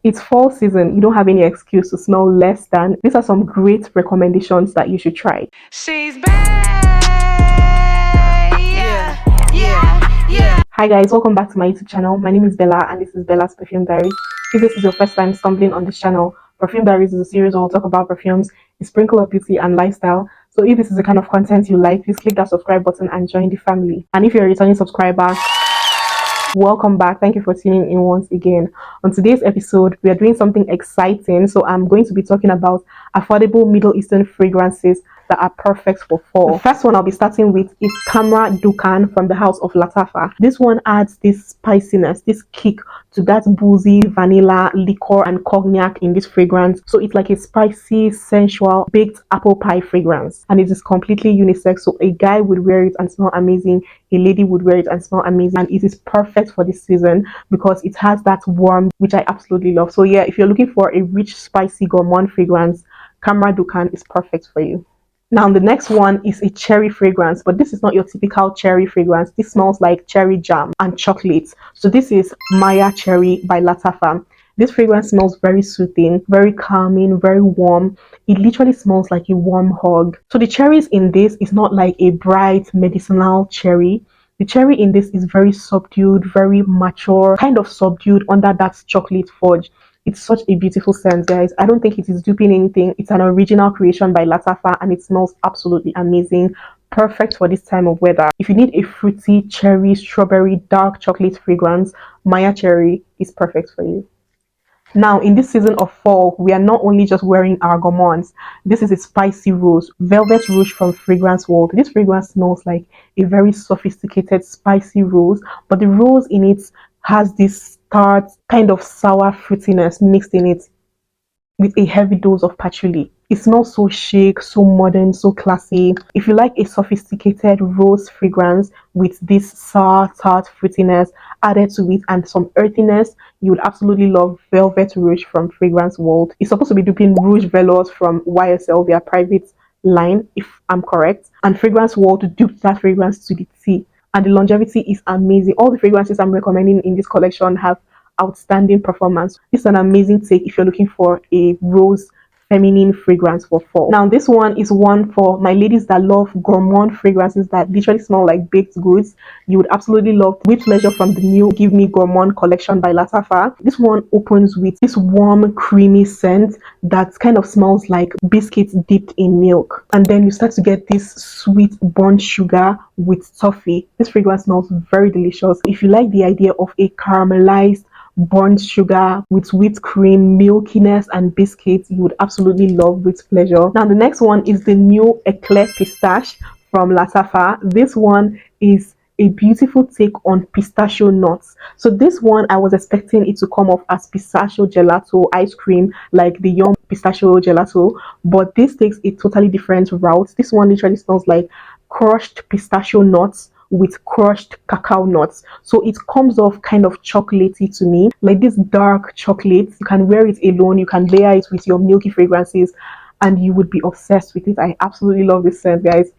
It's fall season. You don't have any excuse to smell less than. These are some great recommendations that you should try. She's back. Yeah. Hi guys, welcome back to my YouTube channel. My name is Bella and this is Bella's Perfume Diaries. If this is your first time stumbling on this channel, Perfume Diaries is a series where we'll talk about perfumes, a sprinkle of beauty and lifestyle. So if this is the kind of content you like, please click that subscribe button and join the family. And if you're a returning subscriber, welcome back. Thank you for tuning in once again. On today's episode, we are doing something exciting. So I'm going to be talking about affordable Middle Eastern fragrances that are perfect for fall. The first one I'll be starting with is Camera Dukan from the house of Latafa. This one adds this spiciness, this kick to that boozy, vanilla, liquor and cognac in this fragrance. So it's like a spicy, sensual, baked apple pie fragrance. And it is completely unisex. So a guy would wear it and smell amazing. A lady would wear it and smell amazing. And it is perfect for this season because it has that warmth, which I absolutely love. So yeah, if you're looking for a rich, spicy gourmand fragrance, Camera Dukan is perfect for you. Now, the next one is a cherry fragrance, but this is not your typical cherry fragrance. This smells like cherry jam and chocolate. So this is Maya Cherry by Latafa. This fragrance smells very soothing, very calming, very warm. It literally smells like a warm hug. So the cherries in this is not like a bright medicinal cherry. The cherry in this is very subdued, very mature, kind of subdued under that chocolate fudge. It's such a beautiful scent, guys. I don't think it is duping anything. It's an original creation by Latafa and it smells absolutely amazing. Perfect for this time of weather. If you need a fruity, cherry, strawberry, dark chocolate fragrance, Maya Cherry is perfect for you. Now, in this season of fall, we are not only just wearing our gourmands. This is a spicy rose, Velvet Rouge from Fragrance World. This fragrance smells like a very sophisticated, spicy rose, but the rose in it has this tart, kind of sour fruitiness mixed in it with a heavy dose of patchouli. It smells so chic, so modern, so classy. If you like a sophisticated rose fragrance with this sour, tart fruitiness added to it and some earthiness, you would absolutely love Velvet Rouge from Fragrance World. It's supposed to be duping Rouge Velours from YSL, their private line, if I'm correct. And Fragrance World duped that fragrance to the T. And the longevity is amazing. All the fragrances I'm recommending in this collection have outstanding performance. It's an amazing take if you're looking for a rose feminine fragrance for fall. Now, this one is one for my ladies that love gourmand fragrances that literally smell like baked goods. You would absolutely love With Pleasure from the new Give Me Gourmand collection by Latafa. This one opens with this warm, creamy scent that kind of smells like biscuits dipped in milk. And then you start to get this sweet burnt sugar with toffee. This fragrance smells very delicious. If you like the idea of a caramelized burnt sugar with whipped cream, milkiness and biscuits, you would absolutely love With Pleasure. Now, the next one is the new Eclair Pistache from Latafa. This one is a beautiful take on pistachio nuts. So this one, I was expecting it to come off as pistachio gelato ice cream, like the Yum pistachio gelato, but this takes a totally different route. This one literally smells like crushed pistachio nuts with crushed cacao nuts. So it comes off kind of chocolatey to me, like this dark chocolate. You can wear it alone, you can layer it with your milky fragrances and you would be obsessed with it. I absolutely love this scent, guys.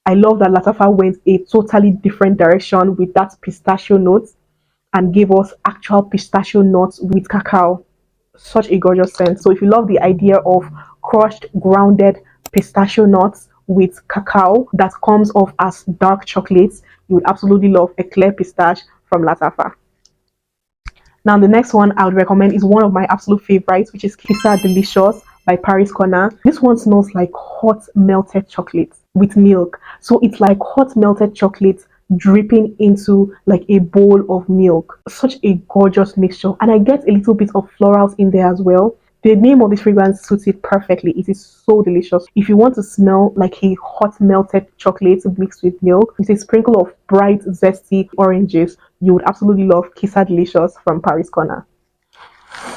I love that Latafa went a totally different direction with that pistachio notes and gave us actual pistachio nuts with cacao. Such a gorgeous scent. So if you love the idea of crushed grounded pistachio nuts with cacao that comes off as dark chocolates, you would absolutely love Eclair Pistache from Latafa. Now, the next one I would recommend is one of my absolute favorites, which is Kissa Delicious by Paris Corner. This one smells like hot melted chocolate with milk. So it's like hot melted chocolate dripping into like a bowl of milk. Such a gorgeous mixture. And I get a little bit of florals in there as well. The name of this fragrance suits it perfectly. It is so delicious. If you want to smell like a hot melted chocolate mixed with milk with a sprinkle of bright zesty oranges, you would absolutely love Kissa Delicious from Paris Corner.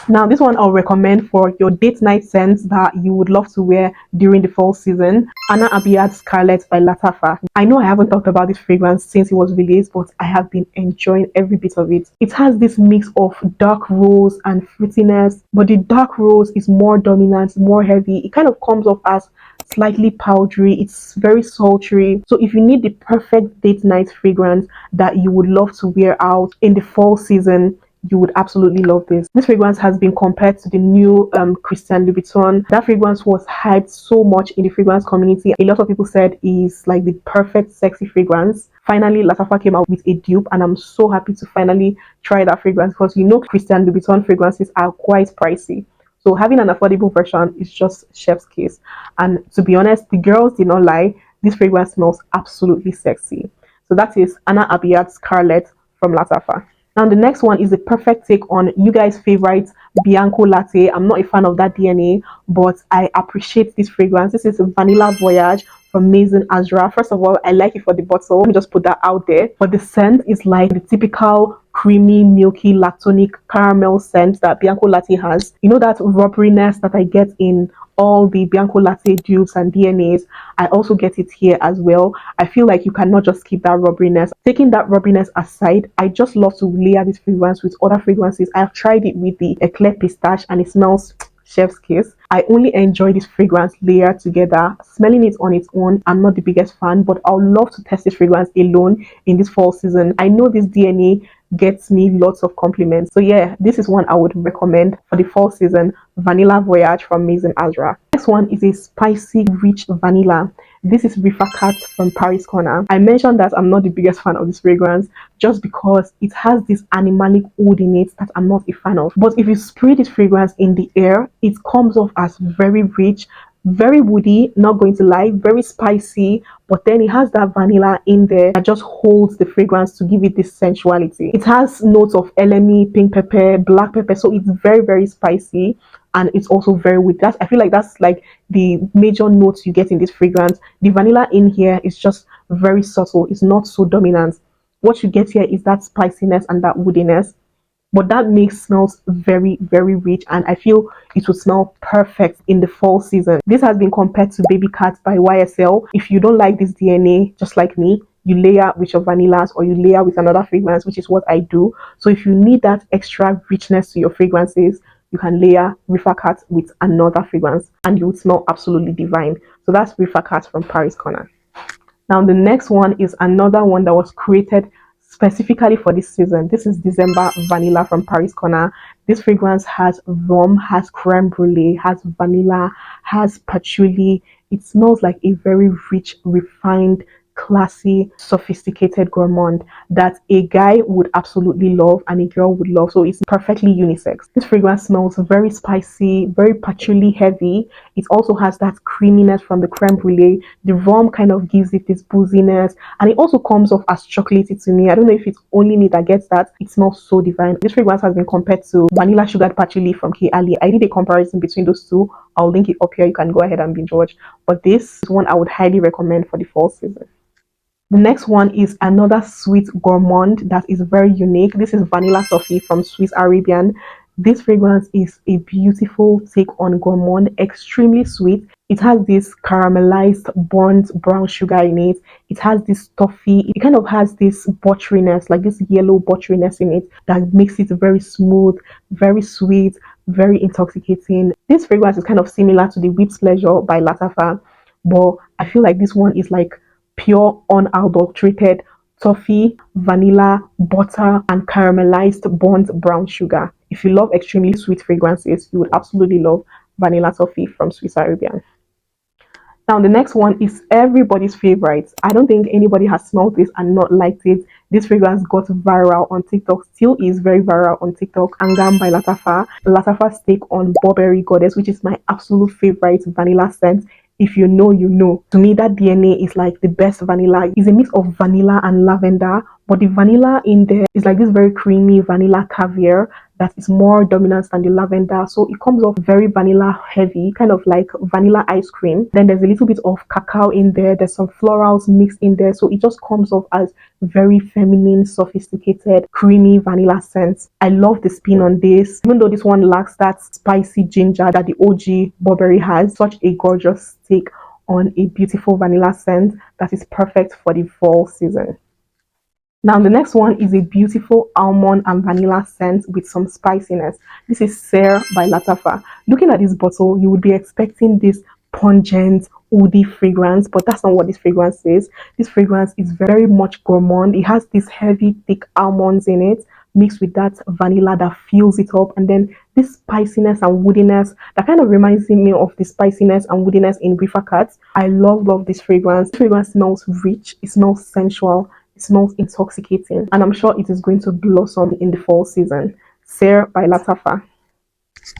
Now, this one I'll recommend for your date night scents that you would love to wear during the fall season. Anna Abiyad Scarlet by Latafa. I know I haven't talked about this fragrance since it was released, but I have been enjoying every bit of it. It has this mix of dark rose and fruitiness, but the dark rose is more dominant, more heavy. It kind of comes off as slightly powdery. It's very sultry. So if you need the perfect date night fragrance that you would love to wear out in the fall season, you would absolutely love this. This fragrance has been compared to the new Christian Louboutin. That fragrance was hyped so much in the fragrance community. A lot of people said is like the perfect sexy fragrance. Finally, Latafa came out with a dupe, and I'm so happy to finally try that fragrance, because you know Christian Louboutin fragrances are quite pricey. So having an affordable version is just chef's kiss. And to be honest, the girls did not lie. This fragrance smells absolutely sexy. So that is Anna Abiyat Scarlet from Latafa. Now the next one is the perfect take on you guys' favorite Bianco Latte. I'm not a fan of that DNA, but I appreciate this fragrance. This is Vanilla Voyage from Maison Azra. First of all, I like it for the bottle. Let me just put that out there. But the scent is like the typical creamy, milky, lactonic caramel scent that Bianco Latte has. You know that rubberiness that I get in all the Bianco Latte dupes and DNAs, I also get it here as well. I feel like you cannot just keep that rubberiness. Taking that rubberiness aside, I just love to layer this fragrance with other fragrances. I've tried it with the Eclair Pistache and it smells chef's kiss. I only enjoy this fragrance layered together. Smelling it on its own, I'm not the biggest fan, but I would love to test this fragrance alone in this fall season. I know this DNA gets me lots of compliments. So yeah, this is one I would recommend for the fall season. Vanilla Voyage from Maison Azra. Next one is a spicy, rich vanilla. This is Rifakat from Paris Corner. I mentioned that I'm not the biggest fan of this fragrance just because it has this animalic oud in it that I'm not a fan of. But if you spray this fragrance in the air, it comes off as very rich, very woody, not going to lie, very spicy, but then it has that vanilla in there that just holds the fragrance to give it this sensuality. It has notes of LME, pink pepper, black pepper, so it's very spicy, and it's also very woody. I feel like that's like the major notes you get in this fragrance. The vanilla in here is just very subtle, it's not so dominant. What you get here is that spiciness and that woodiness, but that makes smells very rich, and I feel it would smell perfect in the fall season. This has been compared to Baby Cat by YSL. If you don't like this DNA, just like me, you layer with your vanillas or you layer with another fragrance, which is what I do. So if you need that extra richness to your fragrances, you can layer Rifakat with another fragrance and you would smell absolutely divine. So that's Rifakat from Paris Corner. Now the next one is another one that was created specifically for this season. This is December Vanilla from Paris Corner. This fragrance has rum, has creme brulee, has vanilla, has patchouli. It smells like a very rich, refined, classy, sophisticated gourmand that a guy would absolutely love and a girl would love. So it's perfectly unisex. This fragrance smells very spicy, very patchouli heavy. It also has that creaminess from the creme brulee. The rum kind of gives it this booziness, and it also comes off as chocolatey to me. I don't know if it's only me that gets that. It smells so divine. This fragrance has been compared to Vanilla Sugared Patchouli from K. Ali. I did a comparison between those two. I'll link it up here. You can go ahead and binge watch. But this is one I would highly recommend for the fall season. The next one is another sweet gourmand that is very unique. This is Vanilla Toffee from Swiss Arabian. This fragrance is a beautiful take on gourmand, extremely sweet. It has this caramelized burnt brown sugar in it. It has this toffee. It kind of has this butteriness, like this yellow butteriness in it that makes it very smooth, very sweet, very intoxicating. This fragrance is kind of similar to the Whipped Pleasure by Latafa, but I feel like this one is like pure, unadulterated toffee, vanilla, butter, and caramelized burnt brown sugar. If you love extremely sweet fragrances, you would absolutely love Vanilla Toffee from Swiss Arabian. Now, the next one is everybody's favorite. I don't think anybody has smelled this and not liked it. This fragrance got viral on TikTok, still is very viral on TikTok. Angam by Latafa. Latafa's take on Burberry Goddess, which is my absolute favorite vanilla scent. If you know, you know. To me, that DNA is like the best vanilla. It's a mix of vanilla and lavender, but the vanilla in there is like this very creamy vanilla caviar that is more dominant than the lavender. So it comes off very vanilla heavy, kind of like vanilla ice cream. Then there's a little bit of cacao in there. There's some florals mixed in there. So it just comes off as very feminine, sophisticated, creamy vanilla scent. I love the spin on this. Even though this one lacks that spicy ginger that the OG Burberry has, such a gorgeous take on a beautiful vanilla scent that is perfect for the fall season. Now the next one is a beautiful almond and vanilla scent with some spiciness. This is Ser by Latafa. Looking at this bottle, you would be expecting this pungent, woody fragrance, but that's not what this fragrance is. This fragrance is very much gourmand. It has this heavy, thick almonds in it, mixed with that vanilla that fills it up, and then this spiciness and woodiness that kind of reminds me of the spiciness and woodiness in Reefer Cats. I love this fragrance. This fragrance smells rich, it smells sensual, it smells intoxicating, and I'm sure it is going to blossom in the fall season. Ser by Latafa.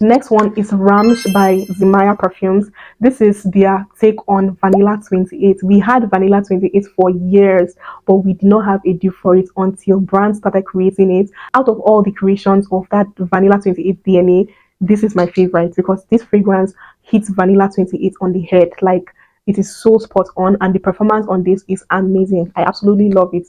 Next one is Ramsh by Zimaya Perfumes. This is their take on Vanilla 28. We had Vanilla 28 for years, but we did not have a due for it until brands started creating it. Out of all the creations of that Vanilla 28 DNA, this is my favorite because this fragrance hits Vanilla 28 on the head. Like, it is so spot on, and the performance on this is amazing. I absolutely love it.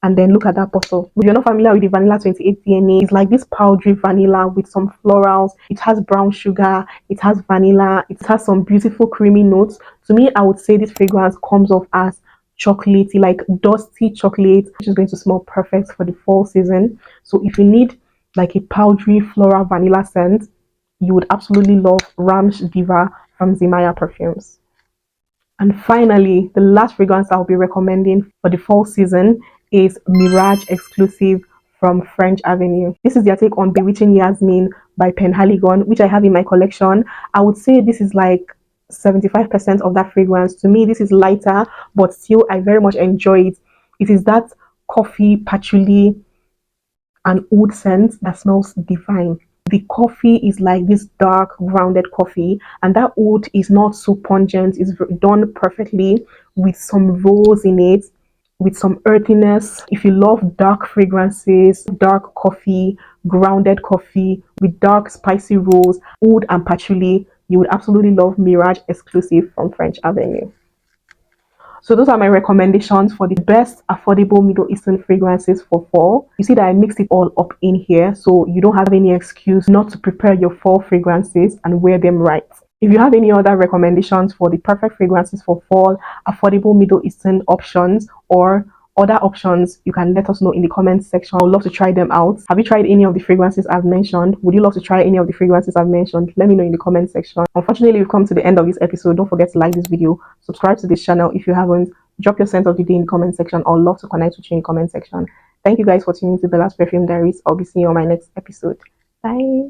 And then look at that bottle. If you're not familiar with the Vanilla 28 DNA, it's like this powdery vanilla with some florals. It has brown sugar, it has vanilla, it has some beautiful creamy notes. To me, I would say this fragrance comes off as chocolatey, like dusty chocolate, which is going to smell perfect for the fall season. So if you need like a powdery floral vanilla scent, you would absolutely love Ramsh Diva from Zimaya Perfumes. And finally, the last fragrance I'll be recommending for the fall season is Mirage Exclusive from French Avenue. This is their take on Bewitching Yasmin by Penhaligon, which I have in my collection. I would say this is like 75% of that fragrance. To me, this is lighter, but still I very much enjoy it. It is that coffee, patchouli, and oud scent that smells divine. The coffee is like this dark grounded coffee, and that oud is not so pungent. It's done perfectly with some rose in it, with some earthiness. If you love dark fragrances, dark coffee, grounded coffee with dark spicy rose, oud and patchouli, you would absolutely love Mirage Exclusive from French Avenue. So those are my recommendations for the best affordable Middle Eastern fragrances for fall. You see that I mixed it all up in here, so you don't have any excuse not to prepare your fall fragrances and wear them right. If you have any other recommendations for the perfect fragrances for fall, affordable Middle Eastern options, or other options, you can let us know in the comments section. I would love to try them out. Have you tried any of the fragrances I've mentioned? Would you love to try any of the fragrances I've mentioned? Let me know in the comment section. Unfortunately, we've come to the end of this episode. Don't forget to like this video, subscribe to this channel if you haven't, drop your scent of the day in the comment section. I'd love to connect with you in the comment section. Thank you guys for tuning to Bella's Perfume Diaries. I'll be seeing you on my next episode. Bye.